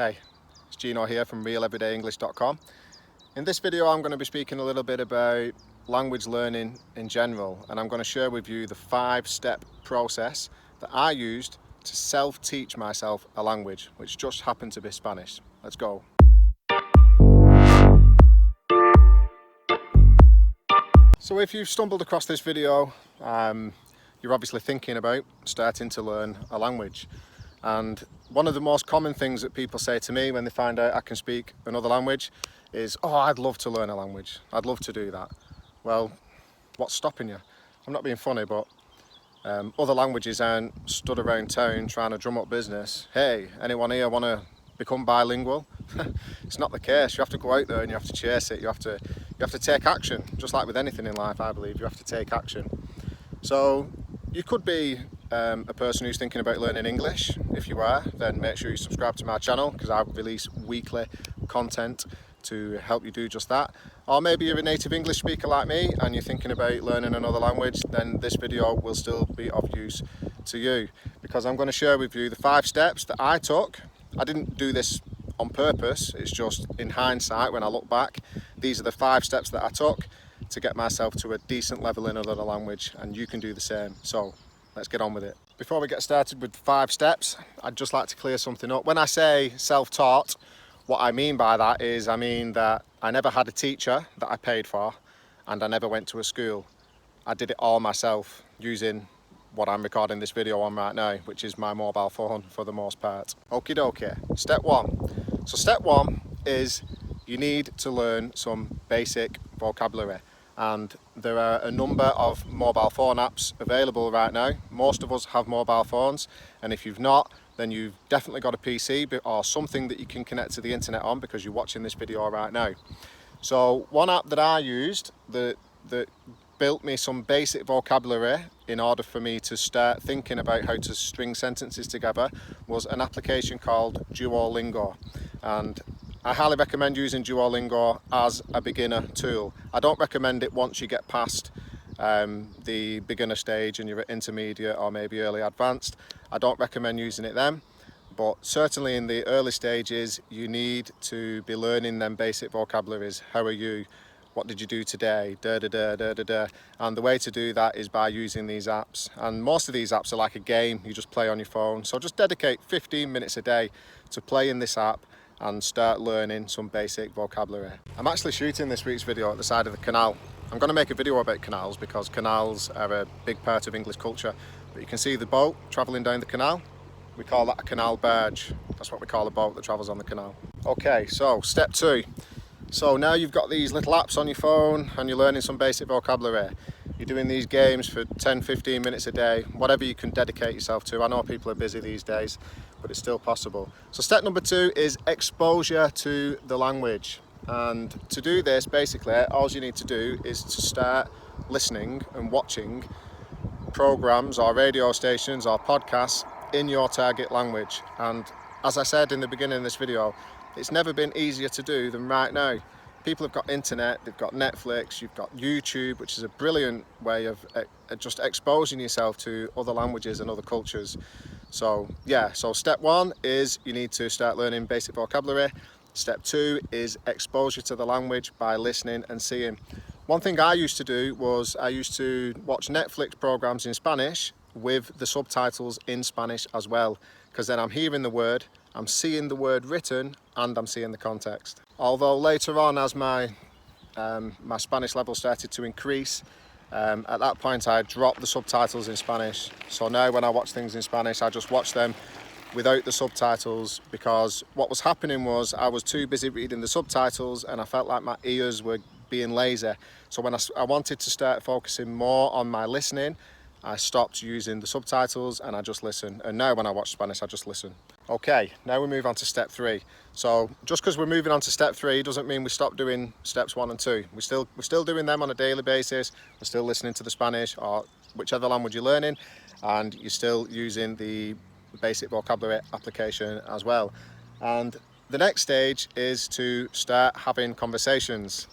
Hey, it's Gino here from realeverydayenglish.com. In this video I'm going to be speaking a little bit about language learning in general, and I'm going to share with you the 5-step process that I used to self-teach myself a language, which just happened to be Spanish. Let's go. So if you've stumbled across this video, you're obviously thinking about starting to learn a language. And one of the most common things that people say to me when they find out I can speak another language is, oh, I'd love to learn a language. I'd love to do that. Well, what's stopping you? I'm not being funny, but other languages aren't stood around town trying to drum up business. Hey, anyone here want to become bilingual? It's not the case. You have to go out there and you have to chase it. You have to take action. Just like with anything in life, I believe, you have to take action. So you could be a person who's thinking about learning English. If you are, then make sure you subscribe to my channel, because I release weekly content to help you do just that. Or maybe you're a native English speaker like me and you're thinking about learning another language, then this video will still be of use to you, because I'm going to share with you the 5 steps that I took. I didn't do this on purpose, it's just in hindsight when I look back. These are the 5 steps that I took to get myself to a decent level in another language, and you can do the same. So let's get on with it. Before we get started with the 5 steps, I'd just like to clear something up. When I say self-taught, what I mean by that is I mean that I never had a teacher that I paid for, and I never went to a school. I did it all myself using what I'm recording this video on right now, which is my mobile phone for the most part. Okie dokie. Step 1. So step 1 is you need to learn some basic vocabulary. And there are a number of mobile phone apps available right now. Most of us have mobile phones, and if you've not, then you've definitely got a PC or something that you can connect to the internet on, because you're watching this video right now. So one app that I used that built me some basic vocabulary in order for me to start thinking about how to string sentences together was an application called Duolingo. And I highly recommend using Duolingo as a beginner tool. I don't recommend it once you get past the beginner stage and you're at intermediate or maybe early advanced. I don't recommend using it then, but certainly in the early stages you need to be learning them basic vocabularies. How are you? What did you do today? Da da da da da da. And the way to do that is by using these apps. And most of these apps are like a game you just play on your phone. So just dedicate 15 minutes a day to playing this app and start learning some basic vocabulary. I'm actually shooting this week's video at the side of the canal. I'm going to make a video about canals because canals are a big part of English culture. But you can see the boat travelling down the canal. We call that a canal barge. That's what we call a boat that travels on the canal. Okay, so step 2. So now you've got these little apps on your phone and you're learning some basic vocabulary. You're doing these games for 10-15 minutes a day, whatever you can dedicate yourself to. I know people are busy these days, but it's still possible. So step number 2 is exposure to the language. And to do this, basically, all you need to do is to start listening and watching programs or radio stations or podcasts in your target language. And as I said in the beginning of this video, it's never been easier to do than right now. People have got internet, they've got Netflix, you've got YouTube, which is a brilliant way of just exposing yourself to other languages and other cultures. So yeah, so step 1 is you need to start learning basic vocabulary. Step 2 is exposure to the language by listening and seeing. One thing I used to do was I used to watch Netflix programs in Spanish with the subtitles in Spanish as well, because then I'm hearing the word, I'm seeing the word written, and I'm seeing the context. Although later on, as my Spanish level started to increase, at that point I dropped the subtitles in Spanish. So now when I watch things in Spanish, I just watch them without the subtitles, because what was happening was I was too busy reading the subtitles and I felt like my ears were being lazy. So when I wanted to start focusing more on my listening, I stopped using the subtitles and I just listen. And now when I watch Spanish, I just listen. Okay, now we move on to step 3. So just because we're moving on to step 3 doesn't mean we stop doing steps 1 and 2. We're still doing them on a daily basis. We're still listening to the Spanish or whichever language you're learning, and you're still using the basic vocabulary application as well. And the next stage is to start having conversations.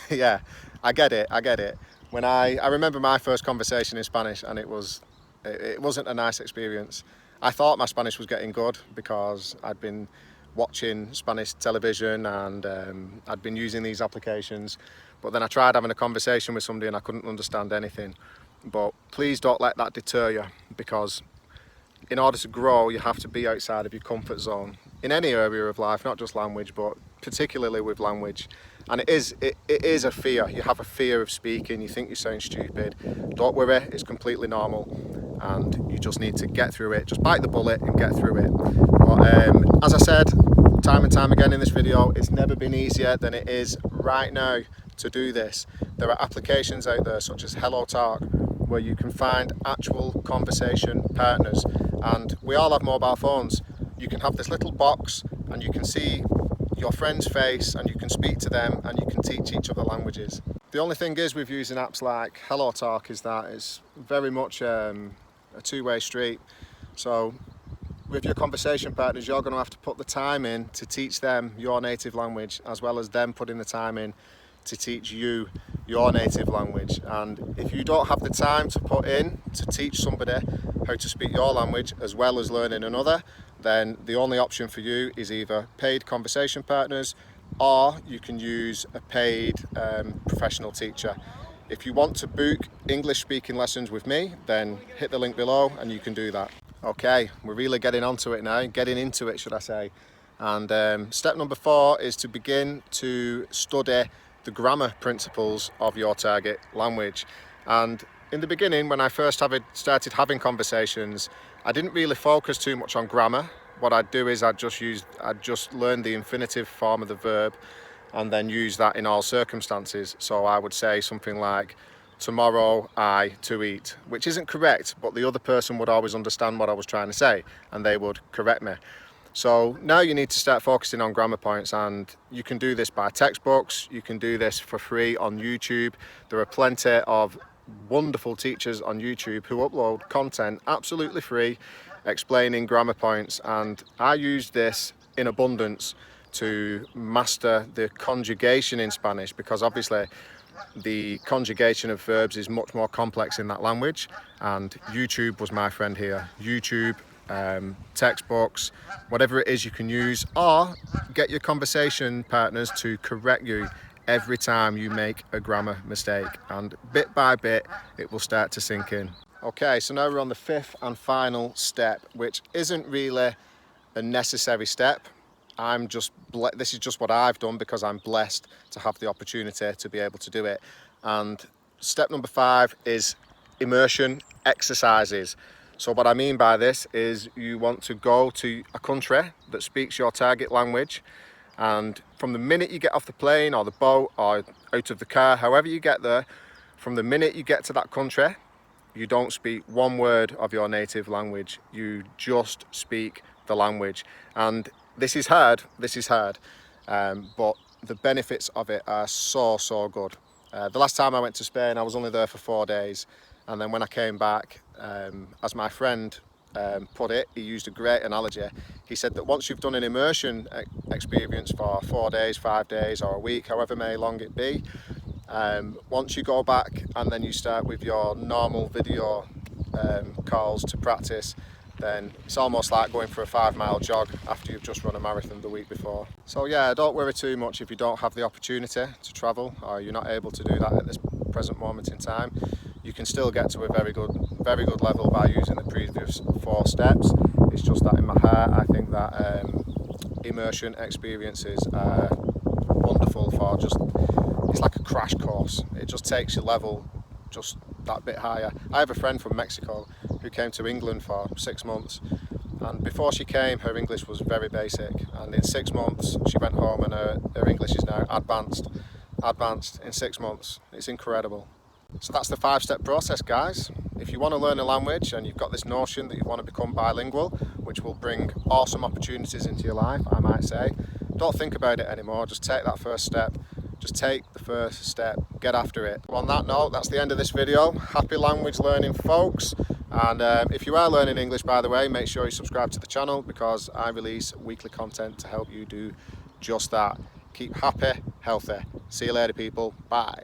Yeah, I get it. When I remember my first conversation in Spanish, and it wasn't a nice experience. I thought my Spanish was getting good because I'd been watching Spanish television, and I'd been using these applications, but then I tried having a conversation with somebody and I couldn't understand anything. But please don't let that deter you, because in order to grow you have to be outside of your comfort zone in any area of life, not just language, but particularly with language. And it is a fear. You have a fear of speaking, you think you sound stupid. Don't worry, it's completely normal, and you just need to get through it. Just bite the bullet and get through it. But as I said time and time again in this video, it's never been easier than it is right now to do this. There are applications out there such as HelloTalk, where you can find actual conversation partners, and we all have mobile phones. You can have this little box and you can see your friend's face and you can speak to them and you can teach each other languages. The only thing is with using apps like HelloTalk is that it's very much a two-way street. So with your conversation partners, you're going to have to put the time in to teach them your native language, as well as them putting the time in to teach you your native language. And if you don't have the time to put in to teach somebody how to speak your language as well as learning another, then the only option for you is either paid conversation partners, or you can use a paid professional teacher. If you want to book English speaking lessons with me, then hit the link below and you can do that. Okay, we're really getting onto it now, getting into it should I say. And step number 4 is to begin to study the grammar principles of your target language. And in the beginning, when I first started having conversations, I didn't really focus too much on grammar. What I'd do is I'd just learn the infinitive form of the verb and then use that in all circumstances. So I would say something like, tomorrow I to eat, which isn't correct, but the other person would always understand what I was trying to say and they would correct me. So now you need to start focusing on grammar points, and you can do this by textbooks, you can do this for free on YouTube. There are plenty of wonderful teachers on YouTube who upload content absolutely free explaining grammar points, and I use this in abundance to master the conjugation in Spanish, because obviously the conjugation of verbs is much more complex in that language, and YouTube was my friend here. YouTube, textbooks, whatever it is you can use, or get your conversation partners to correct you every time you make a grammar mistake, and bit by bit it will start to sink in. Okay, so now we're on the 5th and final step, which isn't really a necessary step. This is just what I've done because I'm blessed to have the opportunity to be able to do it. And step number 5 is immersion exercises. So what I mean by this is you want to go to a country that speaks your target language, and from the minute you get off the plane or the boat or out of the car, however you get there, from the minute you get to that country, you don't speak one word of your native language. You just speak the language. And this is hard, but the benefits of it are so good. The last time I went to Spain, I was only there for 4 days. And then when I came back, as my friend put it, he used a great analogy. He said that once you've done an immersion experience for 4 days, 5 days or a week, however may long it be, once you go back and then you start with your normal video calls to practice, then it's almost like going for a 5-mile jog after you've just run a marathon the week before. So yeah, don't worry too much if you don't have the opportunity to travel, or you're not able to do that at this present moment in time. You can still get to a very good level by using the previous 4 steps. It's just that in my heart, I think that immersion experiences are wonderful for it's like a crash course. It just takes your level just that bit higher. I have a friend from Mexico who came to England for 6 months, and before she came her English was very basic, and in 6 months she went home and her English is now advanced in 6 months. It's incredible. So that's the 5-step process, guys. If you want to learn a language and you've got this notion that you want to become bilingual, which will bring awesome opportunities into your life, I might say, don't think about it anymore. Just take that first step. Just take the first step. Get after it. On that note, that's the end of this video. Happy language learning, folks. And if you are learning English, by the way, make sure you subscribe to the channel, because I release weekly content to help you do just that. Keep happy, healthy. See you later, people. Bye.